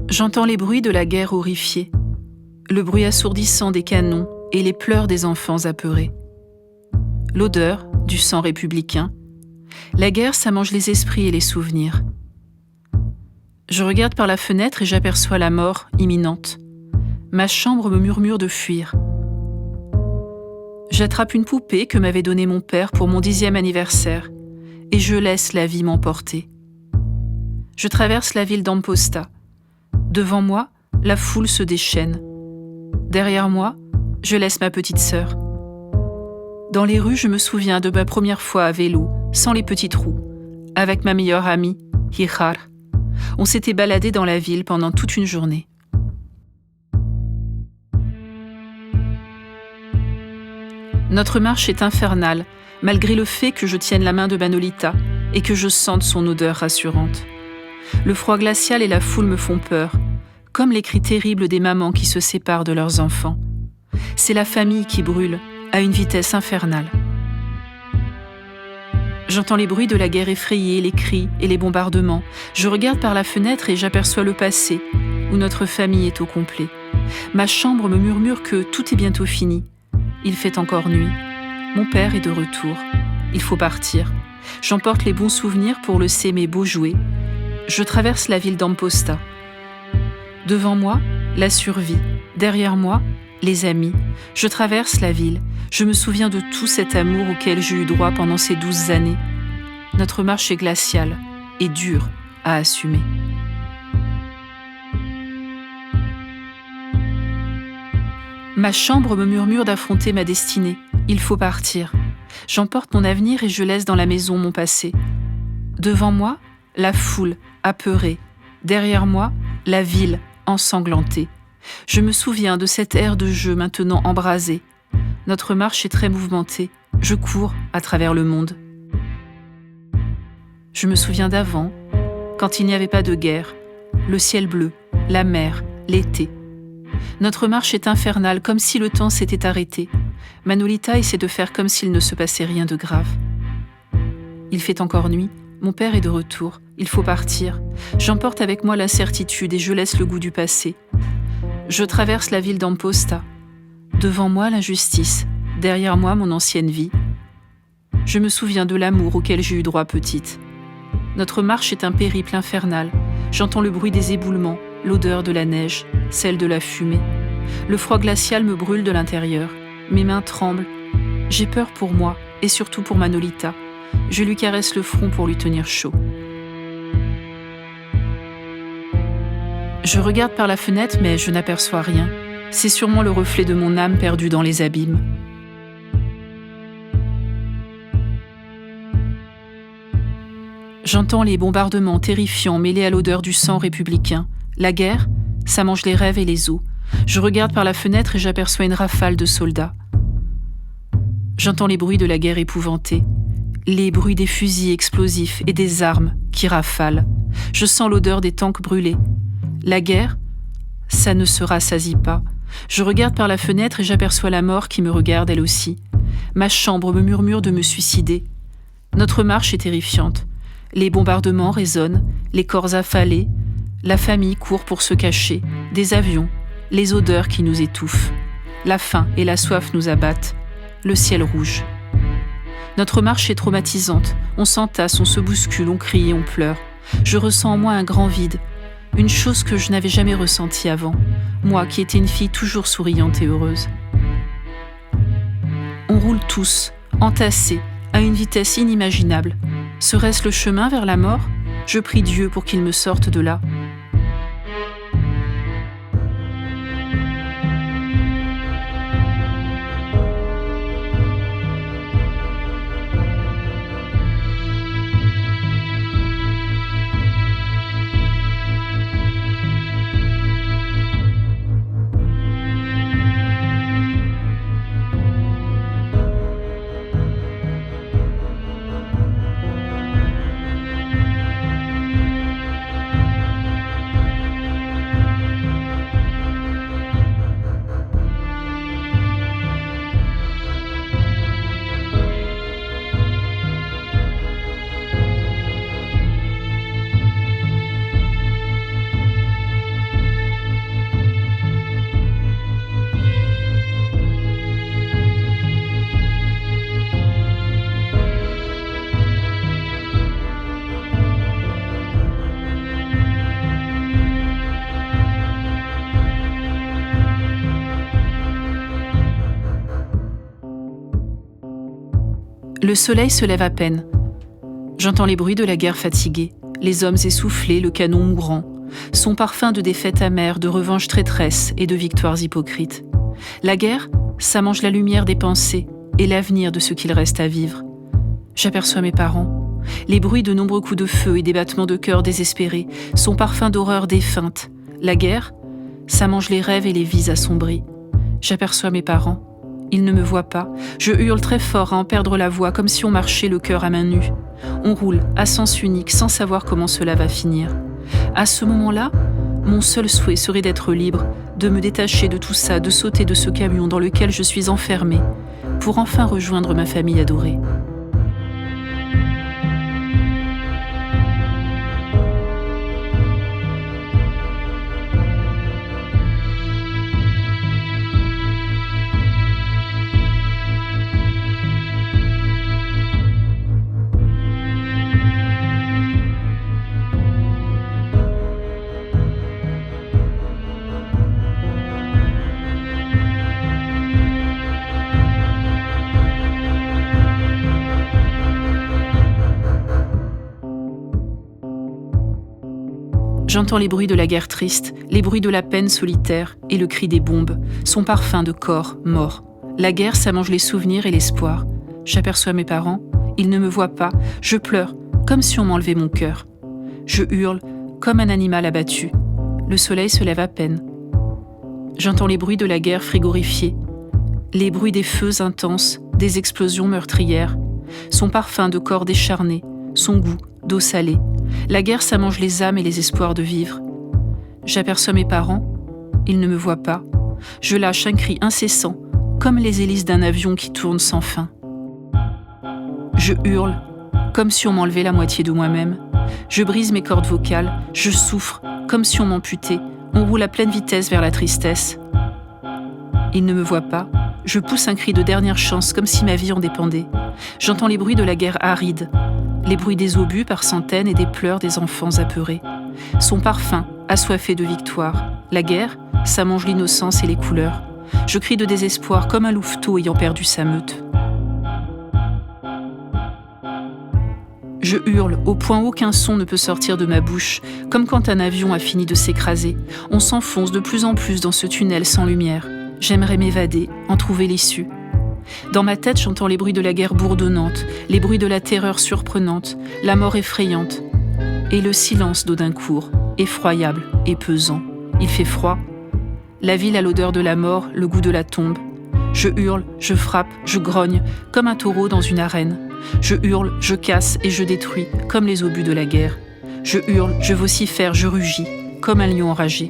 J'entends les bruits de la guerre horrifiée, le bruit assourdissant des canons et les pleurs des enfants apeurés. L'odeur du sang républicain. La guerre, ça mange les esprits et les souvenirs. Je regarde par la fenêtre et j'aperçois la mort imminente. Ma chambre me murmure de fuir. J'attrape une poupée que m'avait donnée mon père pour mon 10e anniversaire et je laisse la vie m'emporter. Je traverse la ville d'Amposta. Devant moi, la foule se déchaîne. Derrière moi, je laisse ma petite sœur. Dans les rues, je me souviens de ma première fois à vélo, sans les petits trous, avec ma meilleure amie, Hihar. On s'était baladé dans la ville pendant toute une journée. Notre marche est infernale, malgré le fait que je tienne la main de Manolita et que je sente son odeur rassurante. Le froid glacial et la foule me font peur, comme les cris terribles des mamans qui se séparent de leurs enfants. C'est la famille qui brûle, à une vitesse infernale. J'entends les bruits de la guerre effrayée, les cris et les bombardements. Je regarde par la fenêtre et j'aperçois le passé, où notre famille est au complet. Ma chambre me murmure que tout est bientôt fini. Il fait encore nuit. Mon père est de retour. Il faut partir. J'emporte les bons souvenirs pour le mes beaux jouets. Je traverse la ville d'Amposta. Devant moi, la survie. Derrière moi, les amis. Je traverse la ville. Je me souviens de tout cet amour auquel j'ai eu droit pendant ces 12 années. Notre marche est glaciale et dure à assumer. Ma chambre me murmure d'affronter ma destinée. Il faut partir. J'emporte mon avenir et je laisse dans la maison mon passé. Devant moi, la foule, apeurée. Derrière moi, la ville, ensanglantée. Je me souviens de cette aire de jeu maintenant embrasée. Notre marche est très mouvementée. Je cours à travers le monde. Je me souviens d'avant, quand il n'y avait pas de guerre, le ciel bleu, la mer, l'été. Notre marche est infernale, comme si le temps s'était arrêté. Manolita essaie de faire comme s'il ne se passait rien de grave. Il fait encore nuit, mon père est de retour, il faut partir. J'emporte avec moi l'incertitude et je laisse le goût du passé. Je traverse la ville d'Amposta. Devant moi, l'injustice. Derrière moi, mon ancienne vie. Je me souviens de l'amour auquel j'ai eu droit petite. Notre marche est un périple infernal. J'entends le bruit des éboulements, l'odeur de la neige, celle de la fumée. Le froid glacial me brûle de l'intérieur. Mes mains tremblent. J'ai peur pour moi et surtout pour Manolita. Je lui caresse le front pour lui tenir chaud. Je regarde par la fenêtre mais je n'aperçois rien. C'est sûrement le reflet de mon âme perdue dans les abîmes. J'entends les bombardements terrifiants mêlés à l'odeur du sang républicain. La guerre, ça mange les rêves et les os. Je regarde par la fenêtre et j'aperçois une rafale de soldats. J'entends les bruits de la guerre épouvantée, les bruits des fusils explosifs et des armes qui rafalent. Je sens l'odeur des tanks brûlés. La guerre, ça ne se rassasie pas. Je regarde par la fenêtre et j'aperçois la mort qui me regarde elle aussi. Ma chambre me murmure de me suicider. Notre marche est terrifiante. Les bombardements résonnent, les corps affalés. La famille court pour se cacher. Des avions, les odeurs qui nous étouffent. La faim et la soif nous abattent. Le ciel rouge. Notre marche est traumatisante. On s'entasse, on se bouscule, on crie et on pleure. Je ressens en moi un grand vide. Une chose que je n'avais jamais ressentie avant. Moi qui étais une fille toujours souriante et heureuse. On roule tous, entassés, à une vitesse inimaginable. Serait-ce le chemin vers la mort ? Je prie Dieu pour qu'il me sorte de là. Le soleil se lève à peine. J'entends les bruits de la guerre fatiguée, les hommes essoufflés, le canon mourant, son parfum de défaites amères, de revanches traîtresses et de victoires hypocrites. La guerre, ça mange la lumière des pensées et l'avenir de ce qu'il reste à vivre. J'aperçois mes parents, les bruits de nombreux coups de feu et des battements de cœur désespérés, son parfum d'horreur défunte. La guerre, ça mange les rêves et les vies assombries. J'aperçois mes parents. Ils ne me voient pas. Je hurle très fort à en perdre la voix, comme si on marchait le cœur à main nue. On roule à sens unique, sans savoir comment cela va finir. À ce moment-là, mon seul souhait serait d'être libre, de me détacher de tout ça, de sauter de ce camion dans lequel je suis enfermée, pour enfin rejoindre ma famille adorée. J'entends les bruits de la guerre triste, les bruits de la peine solitaire et le cri des bombes, son parfum de corps morts. La guerre, ça mange les souvenirs et l'espoir. J'aperçois mes parents, ils ne me voient pas, je pleure, comme si on m'enlevait mon cœur. Je hurle, comme un animal abattu. Le soleil se lève à peine. J'entends les bruits de la guerre frigorifiée, les bruits des feux intenses, des explosions meurtrières, son parfum de corps décharnés, son goût d'eau salée. La guerre, ça mange les âmes et les espoirs de vivre. J'aperçois mes parents, ils ne me voient pas. Je lâche un cri incessant, comme les hélices d'un avion qui tourne sans fin. Je hurle, comme si on m'enlevait la moitié de moi-même. Je brise mes cordes vocales, je souffre, comme si on m'amputait. On roule à pleine vitesse vers la tristesse. Ils ne me voient pas. Je pousse un cri de dernière chance, comme si ma vie en dépendait. J'entends les bruits de la guerre aride, les bruits des obus par centaines et des pleurs des enfants apeurés. Son parfum, assoiffé de victoire. La guerre, ça mange l'innocence et les couleurs. Je crie de désespoir comme un louveteau ayant perdu sa meute. Je hurle au point où aucun son ne peut sortir de ma bouche, comme quand un avion a fini de s'écraser. On s'enfonce de plus en plus dans ce tunnel sans lumière. J'aimerais m'évader, en trouver l'issue. Dans ma tête, j'entends les bruits de la guerre bourdonnante, les bruits de la terreur surprenante, la mort effrayante, et le silence d'Audincourt, effroyable et pesant. Il fait froid. La ville a l'odeur de la mort, le goût de la tombe. Je hurle, je frappe, je grogne, comme un taureau dans une arène. Je hurle, je casse et je détruis, comme les obus de la guerre. Je hurle, je vocifère, je rugis, comme un lion enragé.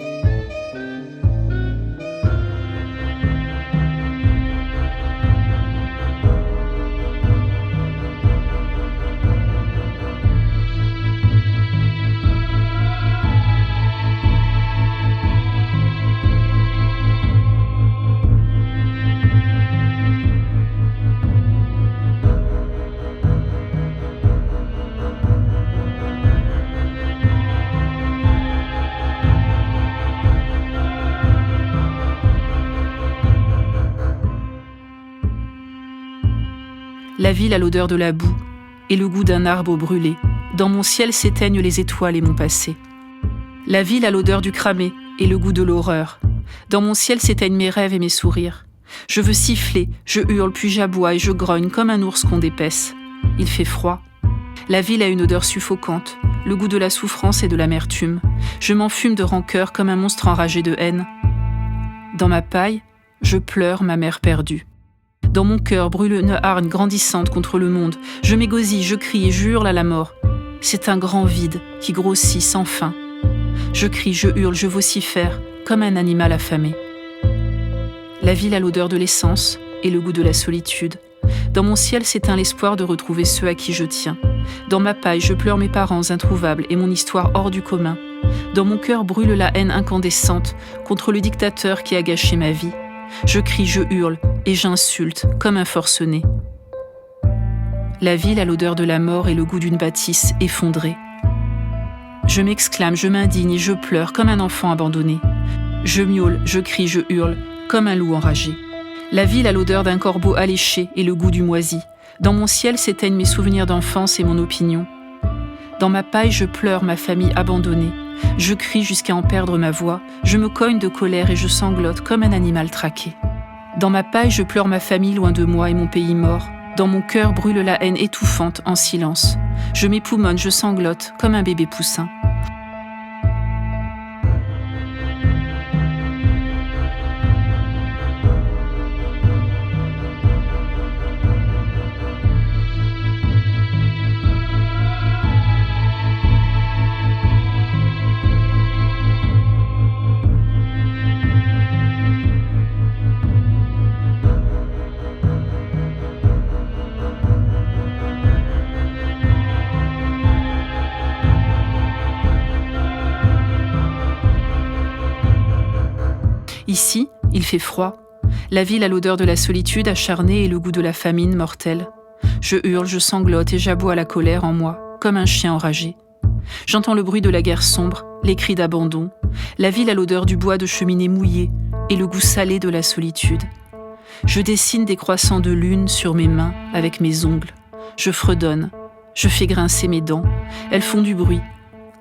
La ville a l'odeur de la boue et le goût d'un arbre brûlé. Dans mon ciel s'éteignent les étoiles et mon passé. La ville a l'odeur du cramé et le goût de l'horreur. Dans mon ciel s'éteignent mes rêves et mes sourires. Je veux siffler, je hurle, puis j'aboie et je grogne comme un ours qu'on dépaisse. Il fait froid. La ville a une odeur suffocante, le goût de la souffrance et de l'amertume. Je m'enfume de rancœur comme un monstre enragé de haine. Dans ma paille, je pleure ma mère perdue. Dans mon cœur brûle une hargne grandissante contre le monde. Je m'égosille, je crie et je hurle à la mort. C'est un grand vide qui grossit sans fin. Je crie, je hurle, je vocifère, comme un animal affamé. La ville a l'odeur de l'essence et le goût de la solitude. Dans mon ciel s'éteint l'espoir de retrouver ceux à qui je tiens. Dans ma paille, je pleure mes parents introuvables et mon histoire hors du commun. Dans mon cœur brûle la haine incandescente contre le dictateur qui a gâché ma vie. Je crie, je hurle et j'insulte comme un forcené. La ville a l'odeur de la mort et le goût d'une bâtisse effondrée. Je m'exclame, je m'indigne et je pleure comme un enfant abandonné. Je miaule, je crie, je hurle comme un loup enragé. La ville a l'odeur d'un corbeau alléché et le goût du moisi. Dans mon ciel s'éteignent mes souvenirs d'enfance et mon opinion. Dans ma paille, je pleure ma famille abandonnée. Je crie jusqu'à en perdre ma voix. Je me cogne de colère et je sanglote comme un animal traqué. Dans ma paille, je pleure ma famille loin de moi et mon pays mort. Dans mon cœur brûle la haine étouffante en silence. Je m'époumonne, je sanglote comme un bébé poussin. Ici, il fait froid. La ville a l'odeur de la solitude acharnée et le goût de la famine mortelle. Je hurle, je sanglote et j'aboie la colère en moi, comme un chien enragé. J'entends le bruit de la guerre sombre, les cris d'abandon. La ville a l'odeur du bois de cheminée mouillé et le goût salé de la solitude. Je dessine des croissants de lune sur mes mains avec mes ongles. Je fredonne, je fais grincer mes dents. Elles font du bruit,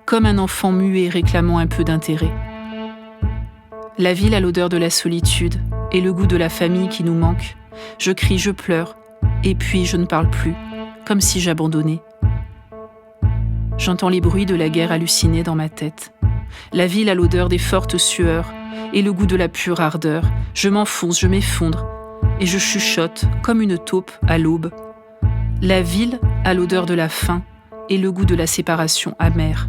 comme un enfant muet réclamant un peu d'intérêt. La ville a l'odeur de la solitude et le goût de la famille qui nous manque. Je crie, je pleure, et puis je ne parle plus, comme si j'abandonnais. J'entends les bruits de la guerre hallucinés dans ma tête. La ville a l'odeur des fortes sueurs et le goût de la pure ardeur. Je m'enfonce, je m'effondre, et je chuchote comme une taupe à l'aube. La ville a l'odeur de la faim et le goût de la séparation amère.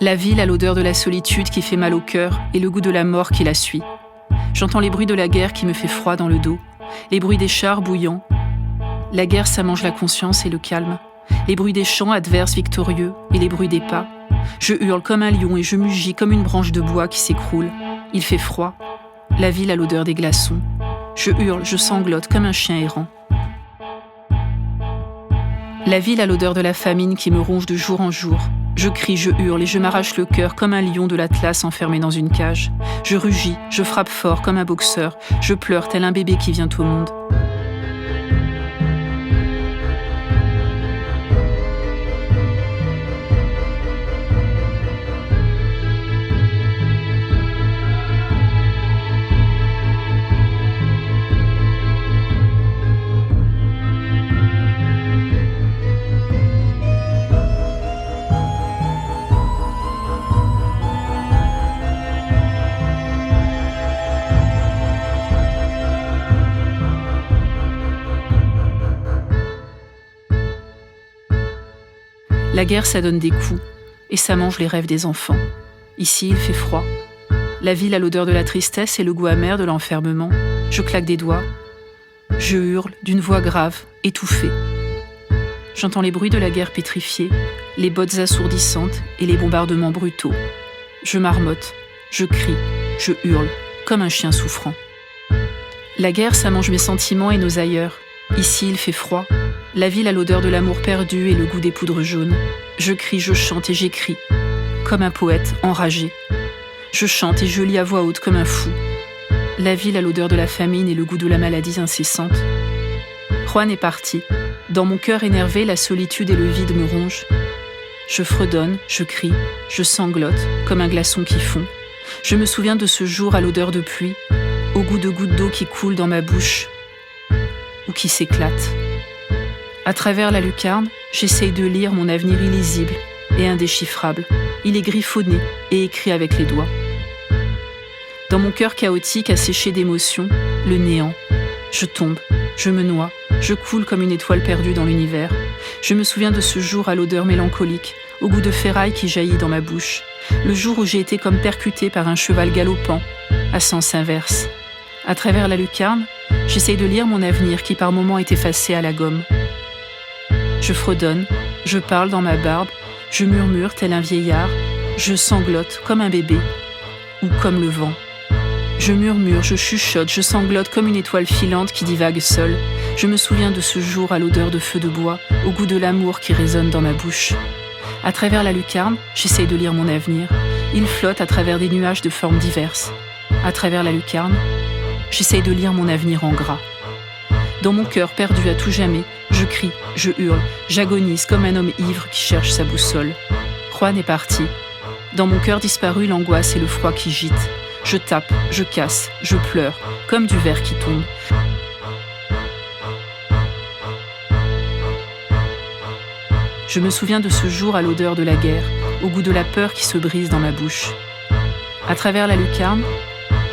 La ville a l'odeur de la solitude qui fait mal au cœur et le goût de la mort qui la suit. J'entends les bruits de la guerre qui me fait froid dans le dos, les bruits des chars bouillants. La guerre, ça mange la conscience et le calme. Les bruits des chants adverses victorieux et les bruits des pas. Je hurle comme un lion et je mugis comme une branche de bois qui s'écroule. Il fait froid. La ville a l'odeur des glaçons. Je hurle, je sanglote comme un chien errant. La ville a l'odeur de la famine qui me ronge de jour en jour. Je crie, je hurle et je m'arrache le cœur comme un lion de l'Atlas enfermé dans une cage. Je rugis, je frappe fort comme un boxeur. Je pleure tel un bébé qui vient au monde. La guerre, ça donne des coups, et ça mange les rêves des enfants. Ici, il fait froid. La ville a l'odeur de la tristesse et le goût amer de l'enfermement. Je claque des doigts. Je hurle d'une voix grave, étouffée. J'entends les bruits de la guerre pétrifiée, les bottes assourdissantes et les bombardements brutaux. Je marmotte, je crie, je hurle, comme un chien souffrant. La guerre, ça mange mes sentiments et nos ailleurs. Ici, il fait froid. La ville a l'odeur de l'amour perdu et le goût des poudres jaunes. Je crie, je chante et j'écris, comme un poète enragé. Je chante et je lis à voix haute comme un fou. La ville a l'odeur de la famine et le goût de la maladie incessante. Juan est parti. Dans mon cœur énervé, la solitude et le vide me rongent. Je fredonne, je crie, je sanglote, comme un glaçon qui fond. Je me souviens de ce jour à l'odeur de pluie, au goût de gouttes d'eau qui coulent dans ma bouche ou qui s'éclatent. À travers la lucarne, j'essaye de lire mon avenir illisible et indéchiffrable. Il est griffonné et écrit avec les doigts. Dans mon cœur chaotique asséché d'émotions, le néant. Je tombe, je me noie, je coule comme une étoile perdue dans l'univers. Je me souviens de ce jour à l'odeur mélancolique, au goût de ferraille qui jaillit dans ma bouche. Le jour où j'ai été comme percuté par un cheval galopant, à sens inverse. À travers la lucarne, j'essaye de lire mon avenir qui par moments est effacé à la gomme. Je fredonne, je parle dans ma barbe, je murmure tel un vieillard, je sanglote comme un bébé ou comme le vent. Je murmure, je chuchote, je sanglote comme une étoile filante qui divague seule. Je me souviens de ce jour à l'odeur de feu de bois, au goût de l'amour qui résonne dans ma bouche. À travers la lucarne, j'essaye de lire mon avenir. Il flotte à travers des nuages de formes diverses. À travers la lucarne, j'essaye de lire mon avenir en gras. Dans mon cœur perdu à tout jamais, je crie, je hurle, j'agonise comme un homme ivre qui cherche sa boussole. Juan est parti. Dans mon cœur disparu, l'angoisse et le froid qui gîtent. Je tape, je casse, je pleure, comme du verre qui tombe. Je me souviens de ce jour à l'odeur de la guerre, au goût de la peur qui se brise dans ma bouche. À travers la lucarne,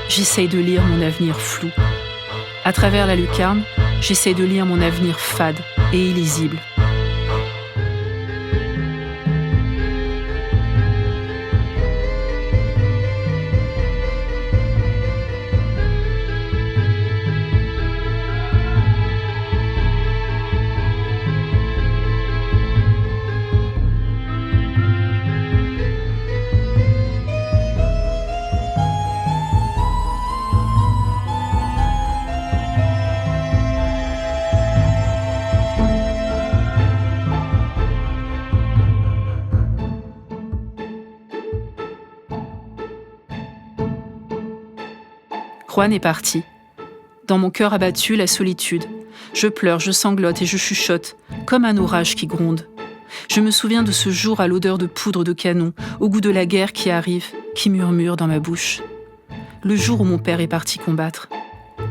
j'essaye de lire mon avenir flou. À travers la lucarne, j'essaye de lire mon avenir fade et illisible. Juan est parti. Dans mon cœur abattu, la solitude. Je pleure, je sanglote et je chuchote, comme un orage qui gronde. Je me souviens de ce jour à l'odeur de poudre de canon, au goût de la guerre qui arrive, qui murmure dans ma bouche. Le jour où mon père est parti combattre.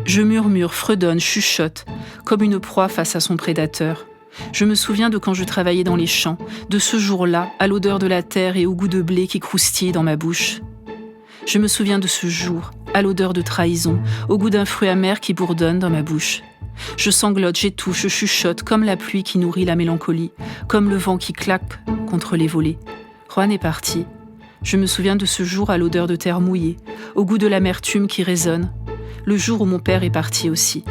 Je murmure, fredonne, chuchote, comme une proie face à son prédateur. Je me souviens de quand je travaillais dans les champs, de ce jour-là, à l'odeur de la terre et au goût de blé qui croustille dans ma bouche. Je me souviens de ce jour, à l'odeur de trahison, au goût d'un fruit amer qui bourdonne dans ma bouche. Je sanglote, j'étouffe, je chuchote, comme la pluie qui nourrit la mélancolie, comme le vent qui claque contre les volets. Juan est parti. Je me souviens de ce jour à l'odeur de terre mouillée, au goût de l'amertume qui résonne, le jour où mon père est parti aussi.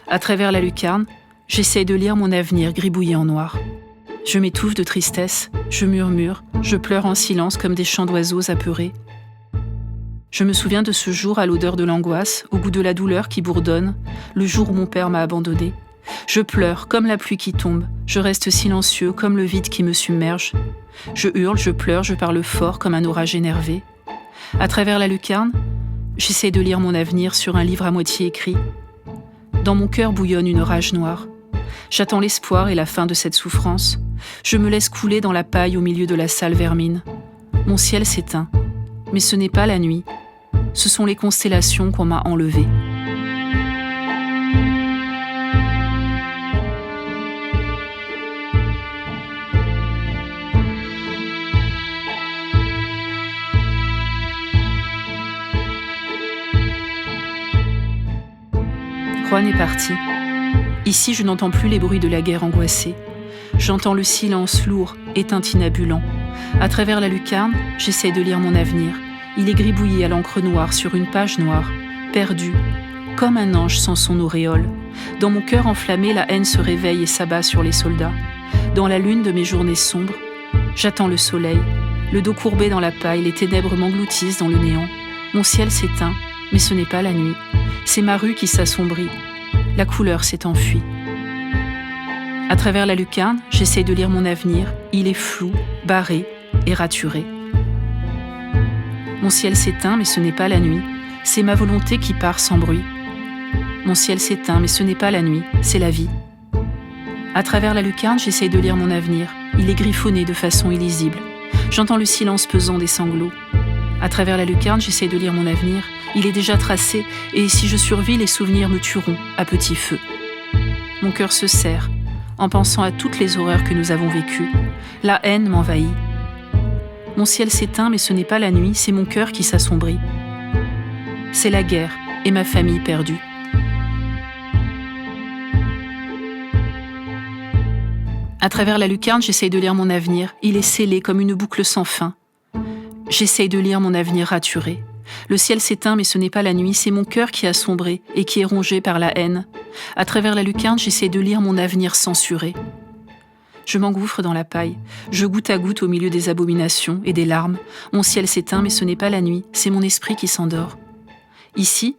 À travers la lucarne, j'essaye de lire mon avenir gribouillé en noir. Je m'étouffe de tristesse, je murmure, je pleure en silence comme des chants d'oiseaux apeurés. Je me souviens de ce jour à l'odeur de l'angoisse, au goût de la douleur qui bourdonne, le jour où mon père m'a abandonné. Je pleure comme la pluie qui tombe, je reste silencieux comme le vide qui me submerge. Je hurle, je pleure, je parle fort comme un orage énervé. À travers la lucarne, j'essaie de lire mon avenir sur un livre à moitié écrit. Dans mon cœur bouillonne une rage noire. J'attends l'espoir et la fin de cette souffrance. Je me laisse couler dans la paille au milieu de la sale vermine. Mon ciel s'éteint, mais ce n'est pas la nuit. Ce sont les constellations qu'on m'a enlevées. Juan est parti. Ici, je n'entends plus les bruits de la guerre angoissée. J'entends le silence lourd et tintinnabulent. À travers la lucarne, j'essaie de lire mon avenir. Il est gribouillé à l'encre noire sur une page noire, perdu, comme un ange sans son auréole. Dans mon cœur enflammé, la haine se réveille et s'abat sur les soldats. Dans la lune de mes journées sombres, j'attends le soleil. Le dos courbé dans la paille, les ténèbres m'engloutissent dans le néant. Mon ciel s'éteint, mais ce n'est pas la nuit. C'est ma rue qui s'assombrit. La couleur s'est enfuie. À travers la lucarne, j'essaie de lire mon avenir. Il est flou, barré et raturé. Mon ciel s'éteint, mais ce n'est pas la nuit. C'est ma volonté qui part sans bruit. Mon ciel s'éteint, mais ce n'est pas la nuit, c'est la vie. À travers la lucarne, j'essaie de lire mon avenir. Il est griffonné de façon illisible. J'entends le silence pesant des sanglots. À travers la lucarne, j'essaie de lire mon avenir. Il est déjà tracé, et si je survis, les souvenirs me tueront à petit feu. Mon cœur se serre, en pensant à toutes les horreurs que nous avons vécues. La haine m'envahit. Mon ciel s'éteint, mais ce n'est pas la nuit, c'est mon cœur qui s'assombrit. C'est la guerre et ma famille perdue. À travers la lucarne, j'essaye de lire mon avenir. Il est scellé comme une boucle sans fin. J'essaye de lire mon avenir raturé. Le ciel s'éteint, mais ce n'est pas la nuit, c'est mon cœur qui a sombré et qui est rongé par la haine. À travers la lucarne, j'essaie de lire mon avenir censuré. Je m'engouffre dans la paille. Je goutte à goutte au milieu des abominations et des larmes. Mon ciel s'éteint, mais ce n'est pas la nuit, c'est mon esprit qui s'endort. Ici,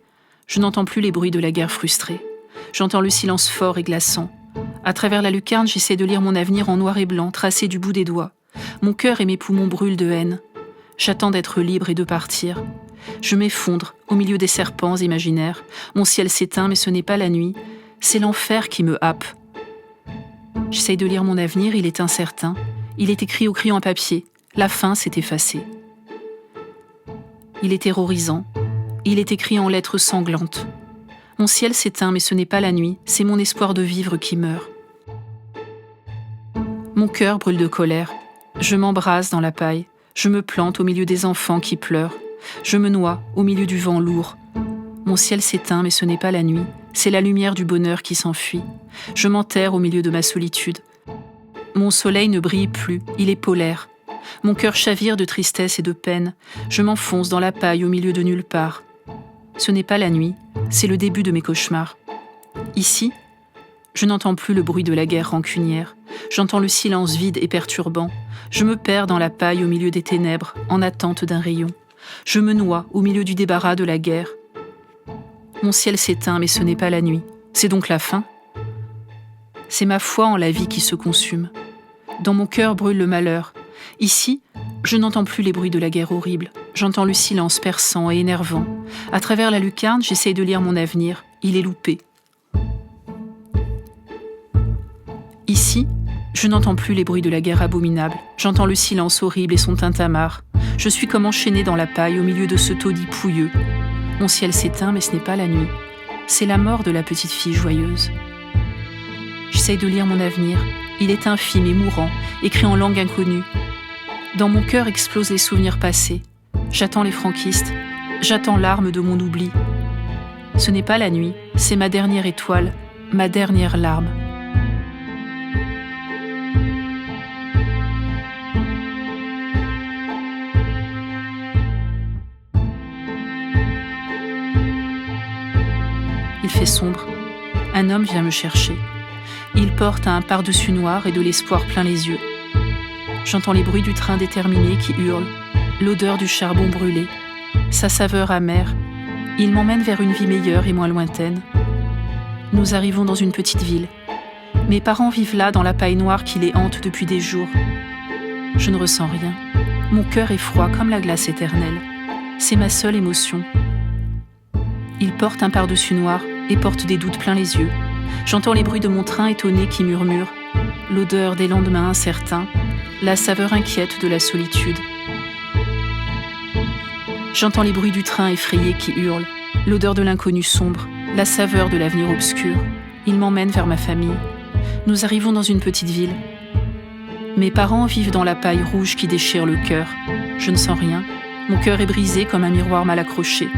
je n'entends plus les bruits de la guerre frustrée. J'entends le silence fort et glaçant. À travers la lucarne, j'essaie de lire mon avenir en noir et blanc, tracé du bout des doigts. Mon cœur et mes poumons brûlent de haine. J'attends d'être libre et de partir. Je m'effondre au milieu des serpents imaginaires. Mon ciel s'éteint, mais ce n'est pas la nuit. C'est l'enfer qui me happe. J'essaye de lire mon avenir, il est incertain. Il est écrit au crayon à papier. La fin s'est effacée. Il est terrorisant. Il est écrit en lettres sanglantes. Mon ciel s'éteint, mais ce n'est pas la nuit, c'est mon espoir de vivre qui meurt. Mon cœur brûle de colère. Je m'embrase dans la paille. Je me plante au milieu des enfants qui pleurent. Je me noie au milieu du vent lourd. Mon ciel s'éteint, mais ce n'est pas la nuit, c'est la lumière du bonheur qui s'enfuit. Je m'enterre au milieu de ma solitude. Mon soleil ne brille plus, il est polaire. Mon cœur chavire de tristesse et de peine. Je m'enfonce dans la paille au milieu de nulle part. Ce n'est pas la nuit, c'est le début de mes cauchemars. Ici, je n'entends plus le bruit de la guerre rancunière. J'entends le silence vide et perturbant. Je me perds dans la paille au milieu des ténèbres, en attente d'un rayon. Je me noie au milieu du débarras de la guerre. Mon ciel s'éteint, mais ce n'est pas la nuit. C'est donc la fin. C'est ma foi en la vie qui se consume. Dans mon cœur brûle le malheur. Ici, je n'entends plus les bruits de la guerre horrible. J'entends le silence perçant et énervant. À travers la lucarne, j'essaye de lire mon avenir. Il est loupé. Ici, je n'entends plus les bruits de la guerre abominable. J'entends le silence horrible et son tintamarre. Je suis comme enchaînée dans la paille au milieu de ce taudis pouilleux. Mon ciel s'éteint, mais ce n'est pas la nuit. C'est la mort de la petite fille joyeuse. J'essaye de lire mon avenir. Il est infime et mourant, écrit en langue inconnue. Dans mon cœur explosent les souvenirs passés. J'attends les franquistes. J'attends l'arme de mon oubli. Ce n'est pas la nuit, c'est ma dernière étoile, ma dernière larme. Il fait sombre. Un homme vient me chercher. Il porte un pardessus noir et de l'espoir plein les yeux. J'entends les bruits du train déterminé qui hurle, l'odeur du charbon brûlé, sa saveur amère. Il m'emmène vers une vie meilleure et moins lointaine. Nous arrivons dans une petite ville. Mes parents vivent là dans la paille noire qui les hante depuis des jours. Je ne ressens rien. Mon cœur est froid comme la glace éternelle. C'est ma seule émotion. Il porte un pardessus noir et porte des doutes plein les yeux. J'entends les bruits de mon train étonné qui murmure, l'odeur des lendemains incertains, la saveur inquiète de la solitude. J'entends les bruits du train effrayé qui hurle, l'odeur de l'inconnu sombre, la saveur de l'avenir obscur. Il m'emmène vers ma famille. Nous arrivons dans une petite ville. Mes parents vivent dans la paille rouge qui déchire le cœur. Je ne sens rien. Mon cœur est brisé comme un miroir mal accroché.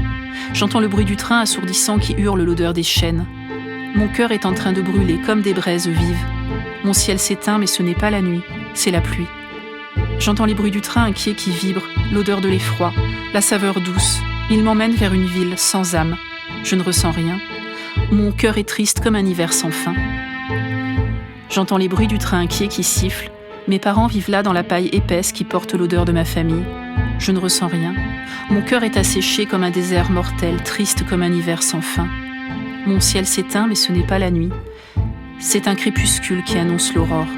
J'entends le bruit du train assourdissant qui hurle l'odeur des chaînes. Mon cœur est en train de brûler comme des braises vives. Mon ciel s'éteint, mais ce n'est pas la nuit, c'est la pluie. J'entends les bruits du train inquiet qui vibre, l'odeur de l'effroi, la saveur douce. Il m'emmène vers une ville sans âme. Je ne ressens rien. Mon cœur est triste comme un hiver sans fin. J'entends les bruits du train inquiet qui siffle. Mes parents vivent là dans la paille épaisse qui porte l'odeur de ma famille. Je ne ressens rien. Mon cœur est asséché comme un désert mortel, triste comme un hiver sans fin. Mon ciel s'éteint, mais ce n'est pas la nuit. C'est un crépuscule qui annonce l'aurore.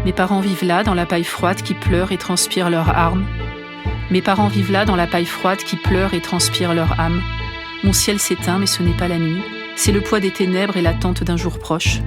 Mes parents vivent là dans la paille froide qui pleure et transpire leur âme. Mes parents vivent là dans la paille froide qui pleure et transpire leur âme. Mon ciel s'éteint, mais ce n'est pas la nuit. C'est le poids des ténèbres et l'attente d'un jour proche.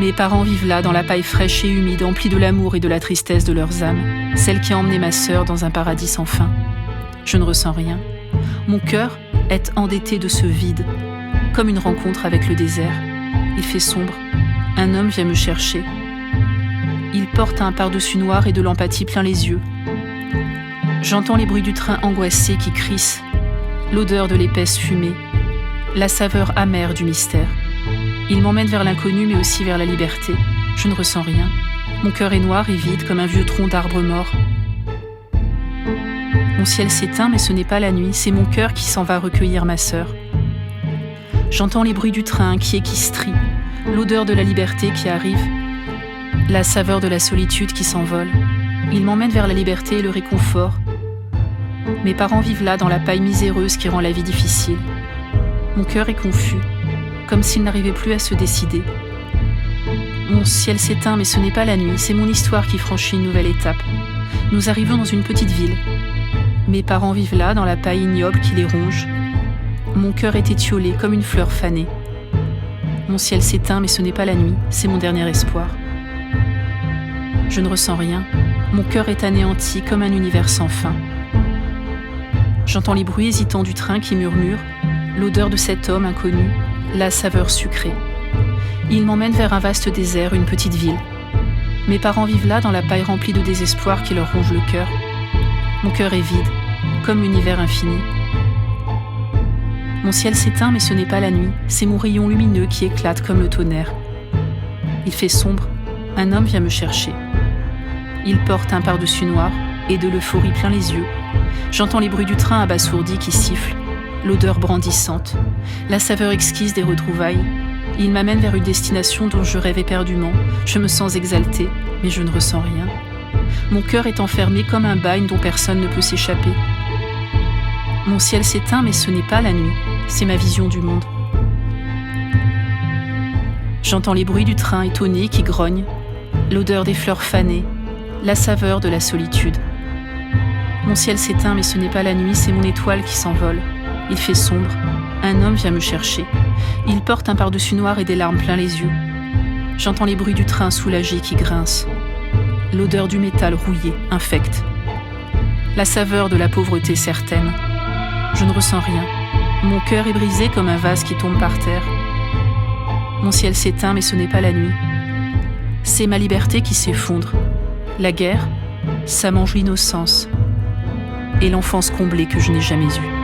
Mes parents vivent là dans la paille fraîche et humide, emplie de l'amour et de la tristesse de leurs âmes, celle qui a emmené ma sœur dans un paradis sans fin. Je ne ressens rien. Mon cœur est endetté de ce vide, comme une rencontre avec le désert. Il fait sombre. Un homme vient me chercher. Il porte un pardessus noir et de l'empathie plein les yeux. J'entends les bruits du train angoissé qui crisse, l'odeur de l'épaisse fumée, la saveur amère du mystère. Il m'emmène vers l'inconnu, mais aussi vers la liberté. Je ne ressens rien. Mon cœur est noir et vide comme un vieux tronc d'arbre mort. Mon ciel s'éteint, mais ce n'est pas la nuit, c'est mon cœur qui s'en va recueillir ma sœur. J'entends les bruits du train inquiet qui strie, l'odeur de la liberté qui arrive, la saveur de la solitude qui s'envole. Il m'emmène vers la liberté et le réconfort. Mes parents vivent là dans la paille miséreuse qui rend la vie difficile. Mon cœur est confus, comme s'il n'arrivait plus à se décider. Mon ciel s'éteint, mais ce n'est pas la nuit, c'est mon histoire qui franchit une nouvelle étape. Nous arrivons dans une petite ville. Mes parents vivent là, dans la paille ignoble qui les ronge. Mon cœur est étiolé comme une fleur fanée. Mon ciel s'éteint, mais ce n'est pas la nuit, c'est mon dernier espoir. Je ne ressens rien. Mon cœur est anéanti comme un univers sans fin. J'entends les bruits hésitants du train qui murmure, l'odeur de cet homme inconnu, la saveur sucrée. Il m'emmène vers un vaste désert, une petite ville. Mes parents vivent là dans la paille remplie de désespoir qui leur ronge le cœur. Mon cœur est vide, comme l'univers infini. Mon ciel s'éteint, mais ce n'est pas la nuit, c'est mon rayon lumineux qui éclate comme le tonnerre. Il fait sombre, un homme vient me chercher. Il porte un pardessus noir et de l'euphorie plein les yeux. J'entends les bruits du train abasourdi qui siffle, l'odeur brandissante, la saveur exquise des retrouvailles. Il m'amène vers une destination dont je rêve éperdument. Je me sens exaltée, mais je ne ressens rien. Mon cœur est enfermé comme un bagne dont personne ne peut s'échapper. Mon ciel s'éteint, mais ce n'est pas la nuit, c'est ma vision du monde. J'entends les bruits du train étonné qui grogne, l'odeur des fleurs fanées, la saveur de la solitude. Mon ciel s'éteint, mais ce n'est pas la nuit, c'est mon étoile qui s'envole. Il fait sombre, un homme vient me chercher. Il porte un pardessus noir et des larmes plein les yeux. J'entends les bruits du train soulagé qui grince, l'odeur du métal rouillé, infecte, la saveur de la pauvreté certaine. Je ne ressens rien. Mon cœur est brisé comme un vase qui tombe par terre. Mon ciel s'éteint, mais ce n'est pas la nuit. C'est ma liberté qui s'effondre. La guerre, ça mange l'innocence et l'enfance comblée que je n'ai jamais eue.